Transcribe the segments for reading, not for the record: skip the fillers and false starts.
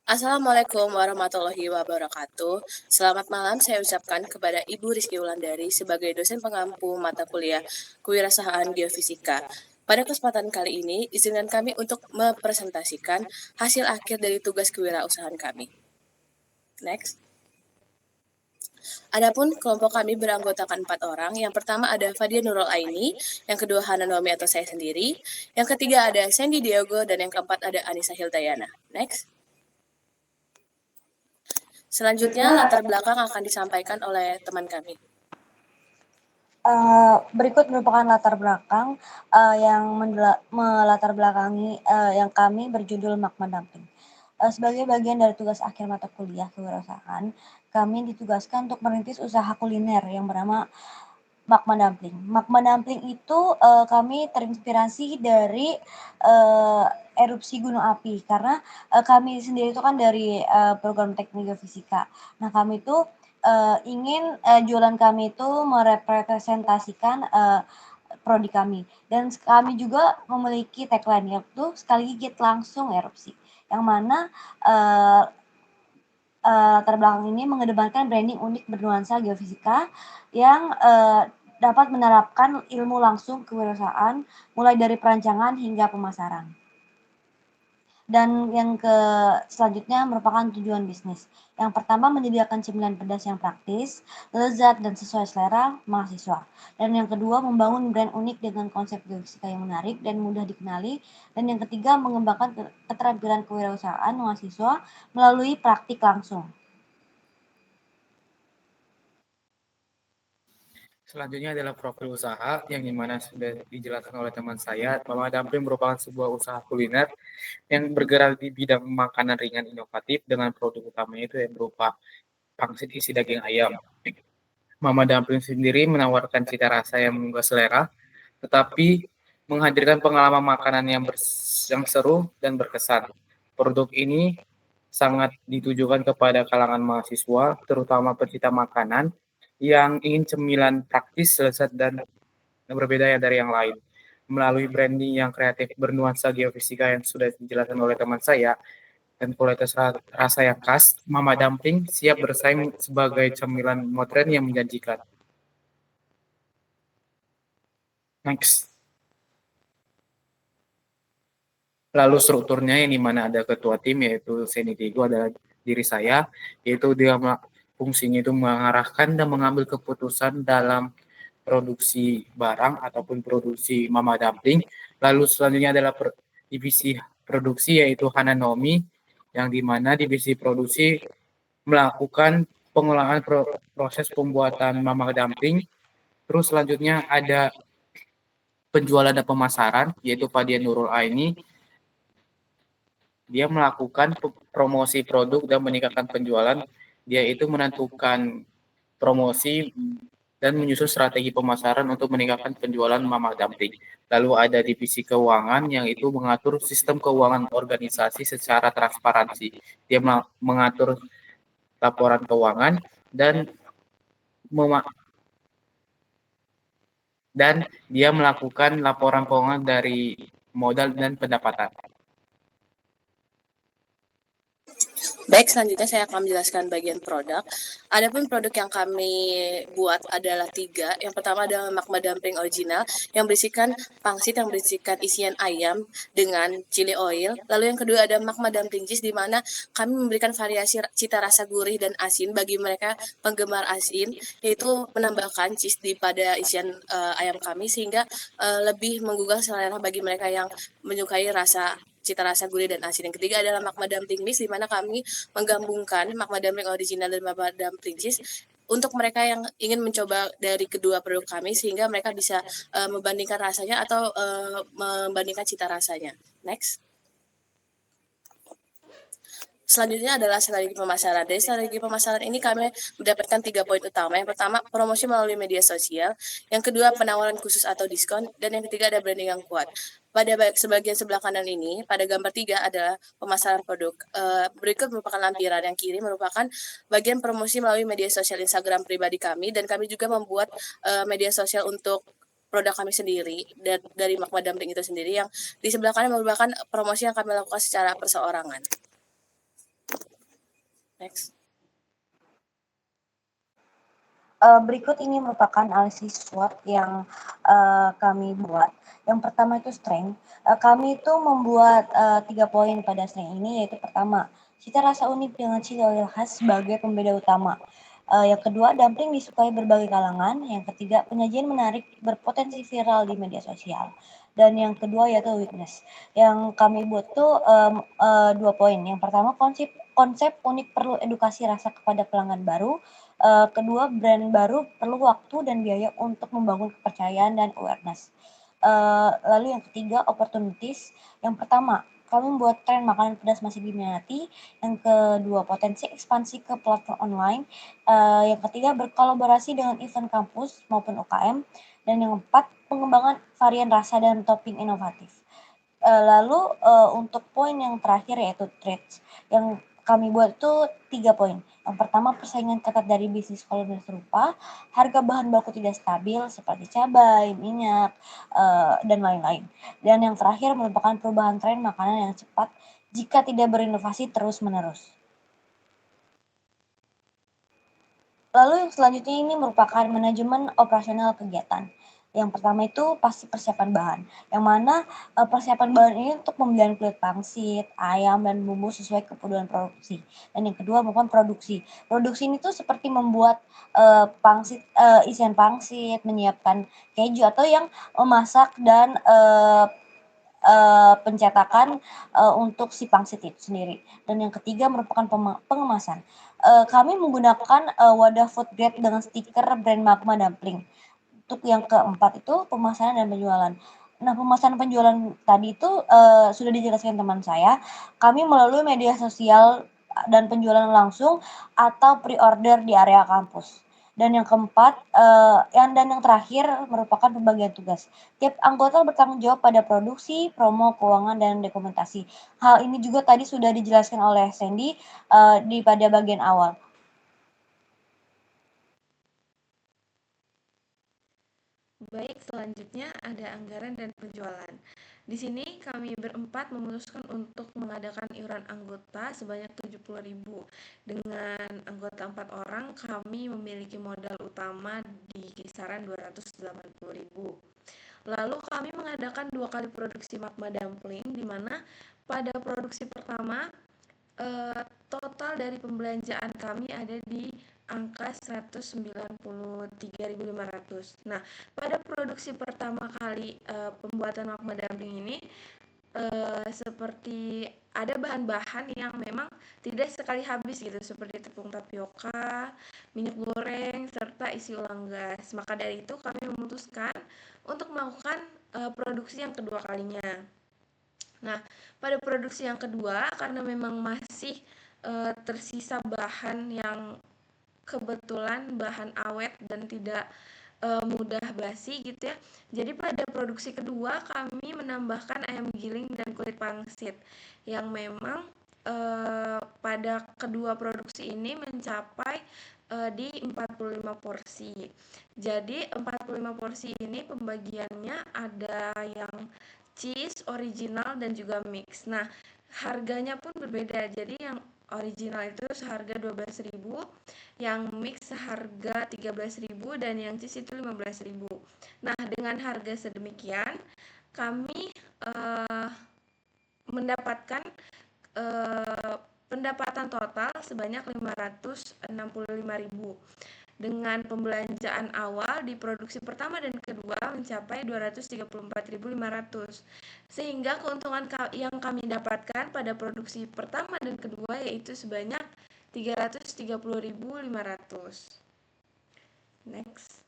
Assalamualaikum warahmatullahi wabarakatuh. Selamat malam saya ucapkan kepada Ibu Rizky Wulandari sebagai dosen pengampu mata kuliah Kewirausahaan Geofisika. Pada kesempatan kali ini, izinkan kami untuk mempresentasikan hasil akhir dari tugas kewirausahaan kami. Next. Adapun kelompok kami beranggotakan 4 orang. Yang pertama ada Fadia Nurul Aini, yang kedua Hana Nomi atau saya sendiri, yang ketiga ada Sandy Diogo, dan yang keempat ada Anissa Hildayana. Next. Selanjutnya, latar belakang akan disampaikan oleh teman kami. Berikut merupakan latar belakang yang melatar belakangi yang kami berjudul magma dumping. Sebagai bagian dari tugas akhir mata kuliah kewirausahaan, kami ditugaskan untuk merintis usaha kuliner yang bernama magma dumpling. Magma dumpling itu kami terinspirasi dari erupsi gunung api karena kami sendiri itu kan dari program teknik geofisika. Nah, kami itu ingin jualan kami itu merepresentasikan prodi kami, dan kami juga memiliki tagline yaitu sekali gigit langsung erupsi, yang mana latar belakang ini mengedepankan branding unik bernuansa geofisika yang dapat menerapkan ilmu langsung kewirausahaan mulai dari perancangan hingga pemasaran. Dan yang selanjutnya merupakan tujuan bisnis. Yang pertama menyediakan cemilan pedas yang praktis, lezat dan sesuai selera mahasiswa. Dan yang kedua membangun brand unik dengan konsep geofisika yang menarik dan mudah dikenali. Dan yang ketiga mengembangkan keterampilan kewirausahaan mahasiswa melalui praktik langsung. Selanjutnya adalah profil usaha yang dimana sudah dijelaskan oleh teman saya bahwa Dumpling merupakan sebuah usaha kuliner yang bergerak di bidang makanan ringan inovatif dengan produk utamanya itu yang berupa pangsit isi daging ayam. Mama Dumpling sendiri menawarkan cita rasa yang menggugah selera, tetapi menghadirkan pengalaman makanan yang seru dan berkesan. Produk ini sangat ditujukan kepada kalangan mahasiswa, terutama pecinta makanan yang ingin cemilan praktis, lezat, dan berbeda ya dari yang lain. Melalui branding yang kreatif bernuansa geofisika yang sudah dijelaskan oleh teman saya, dan kualitas rasa yang khas, Mama Dumpling siap bersaing sebagai cemilan modern yang menjanjikan. Next. Lalu strukturnya yang dimana ada ketua tim yaitu Seni Tigo adalah diri saya, yaitu dia fungsinya itu mengarahkan dan mengambil keputusan dalam produksi barang ataupun produksi Mama Dumpling. Lalu selanjutnya adalah divisi produksi yaitu Hananomi, yang dimana divisi produksi melakukan pengolahan proses pembuatan Mama Dumpling. Terus selanjutnya ada penjualan dan pemasaran yaitu Fadian Nurul Aini. Dia melakukan promosi produk dan meningkatkan penjualan. Dia itu menentukan promosi dan menyusun strategi pemasaran untuk meningkatkan penjualan Mama Dumpling. Lalu ada divisi keuangan yang itu mengatur sistem keuangan organisasi secara transparansi. Dia mengatur laporan keuangan dan dia melakukan laporan keuangan dari modal dan pendapatan. Baik, selanjutnya saya akan menjelaskan bagian produk. Adapun produk yang kami buat adalah 3. Yang pertama adalah magma dumpling original yang berisikan pangsit yang berisikan isian ayam dengan chili oil. Lalu yang kedua ada magma dumpling cheese di mana kami memberikan variasi cita rasa gurih dan asin bagi mereka penggemar asin, yaitu menambahkan cheese pada isian ayam kami sehingga lebih menggugah selera bagi mereka yang menyukai cita rasa gurih dan asin. Yang ketiga adalah magma dumpling mix di mana kami menggabungkan magma dumpling original dan magma dumpling cheese untuk mereka yang ingin mencoba dari kedua produk kami sehingga mereka bisa membandingkan rasanya atau membandingkan cita rasanya. Next. Selanjutnya adalah strategi pemasaran. Dari strategi pemasaran ini kami mendapatkan 3 poin utama. Yang pertama, promosi melalui media sosial. Yang kedua, penawaran khusus atau diskon. Dan yang ketiga, ada branding yang kuat. Pada sebagian sebelah kanan ini, pada gambar 3 adalah pemasaran produk. Berikut merupakan lampiran. Yang kiri merupakan bagian promosi melalui media sosial Instagram pribadi kami. Dan kami juga membuat media sosial untuk produk kami sendiri dan dari magma dumpling itu sendiri, yang di sebelah kanan merupakan promosi yang kami lakukan secara perseorangan. Next. Berikut ini merupakan analisis SWOT yang kami buat. Yang pertama itu strength. Kami itu membuat 3 poin pada strength ini, yaitu pertama, cita rasa unik dengan ciri khas sebagai pembeda utama. Yang kedua, dumpling disukai berbagai kalangan. Yang ketiga, penyajian menarik berpotensi viral di media sosial. Dan yang kedua yaitu weakness. Yang kami buat tuh 2 poin. Yang pertama, konsep unik perlu edukasi rasa kepada pelanggan baru. Kedua, brand baru perlu waktu dan biaya untuk membangun kepercayaan dan awareness. Lalu yang ketiga, opportunities. Yang pertama, kami membuat tren makanan pedas masih diminati. Yang kedua, potensi ekspansi ke platform online. Yang ketiga, berkolaborasi dengan event kampus maupun UKM. Dan yang keempat, pengembangan varian rasa dan topping inovatif. Lalu untuk poin yang terakhir yaitu trades. Yang kami buat itu 3 poin. Yang pertama, persaingan ketat dari bisnis kolonial serupa, harga bahan baku tidak stabil seperti cabai, minyak, dan lain-lain. Dan yang terakhir merupakan perubahan tren makanan yang cepat jika tidak berinovasi terus-menerus. Lalu yang selanjutnya ini merupakan manajemen operasional kegiatan. Yang pertama itu pasti persiapan bahan, yang mana persiapan bahan ini untuk pembelian kulit pangsit, ayam, dan bumbu sesuai kebutuhan produksi. Dan yang kedua merupakan produksi. Produksi ini tuh seperti membuat isian pangsit, menyiapkan keju atau yang memasak dan pencetakan untuk si pangsit itu sendiri. Dan yang ketiga merupakan pengemasan. Kami menggunakan wadah food grade dengan stiker brand Magma Dumpling. Untuk yang keempat itu pemasaran dan penjualan. Nah, pemasaran penjualan tadi itu sudah dijelaskan teman saya. Kami melalui media sosial dan penjualan langsung atau pre-order di area kampus. Dan yang keempat, dan yang terakhir merupakan pembagian tugas. Tiap anggota bertanggung jawab pada produksi, promo, keuangan, dan dokumentasi. Hal ini juga tadi sudah dijelaskan oleh Sandy pada bagian awal. Baik, selanjutnya ada anggaran dan penjualan. Di sini kami berempat memutuskan untuk mengadakan iuran anggota sebanyak 70.000. Dengan anggota 4 orang, kami memiliki modal utama di kisaran 280.000. Lalu kami mengadakan 2 kali produksi Magma Dumpling, di mana pada produksi pertama total dari pembelanjaan kami ada di angka 193.500. Nah, pada produksi pertama kali pembuatan Magma Dumpling ini seperti ada bahan-bahan yang memang tidak sekali habis gitu, seperti tepung tapioka, minyak goreng, serta isi ulang gas. Maka dari itu kami memutuskan untuk melakukan produksi yang kedua kalinya. Nah, pada produksi yang kedua, karena memang masih tersisa bahan yang kebetulan bahan awet dan tidak mudah basi gitu ya. Jadi pada produksi kedua kami menambahkan ayam giling dan kulit pangsit yang memang pada kedua produksi ini mencapai di 45 porsi. Jadi 45 porsi ini pembagiannya ada yang cheese, original, dan juga mix. Nah, harganya pun berbeda. Jadi yang original itu seharga 12.000, yang mix seharga 13.000, dan yang cheese itu 15.000. Nah, dengan harga sedemikian kami mendapatkan pendapatan total sebanyak 565.000. Dengan pembelanjaan awal di produksi pertama dan kedua mencapai 234.500. Sehingga keuntungan yang kami dapatkan pada produksi pertama dan kedua yaitu sebanyak 330.500. Next.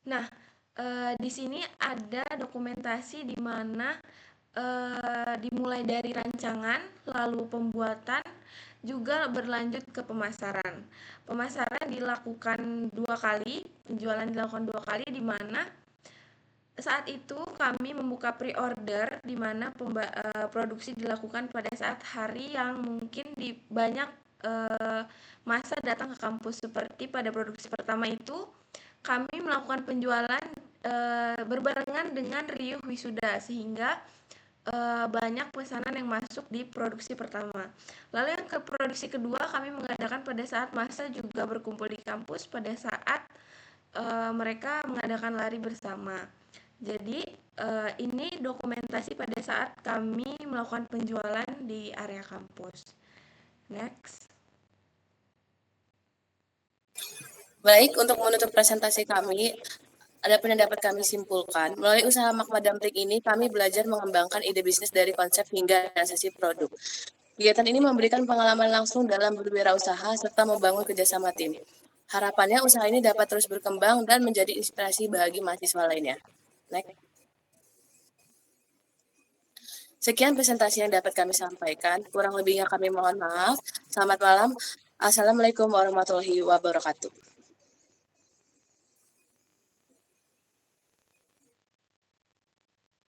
Nah, di sini ada dokumentasi di mana dimulai dari rancangan, lalu pembuatan, juga berlanjut ke pemasaran. Pemasaran dilakukan 2 kali, penjualan dilakukan 2 kali, di mana saat itu kami membuka pre-order, di mana produksi dilakukan pada saat hari yang mungkin di banyak masa datang ke kampus. Seperti pada produksi pertama itu kami melakukan penjualan berbarengan dengan riuh wisuda, sehingga banyak pesanan yang masuk di produksi pertama. Lalu yang ke produksi kedua kami mengadakan pada saat masa juga berkumpul di kampus pada saat mereka mengadakan lari bersama. Jadi ini dokumentasi pada saat kami melakukan penjualan di area kampus. Next. Baik, untuk menutup presentasi kami, ada yang dapat kami simpulkan. Melalui usaha Magma Dumpling ini, kami belajar mengembangkan ide bisnis dari konsep hingga realisasi produk. Kegiatan ini memberikan pengalaman langsung dalam berwirausaha serta membangun kerjasama tim. Harapannya usaha ini dapat terus berkembang dan menjadi inspirasi bagi mahasiswa lainnya. Next. Sekian presentasi yang dapat kami sampaikan. Kurang lebihnya kami mohon maaf. Selamat malam. Assalamualaikum warahmatullahi wabarakatuh.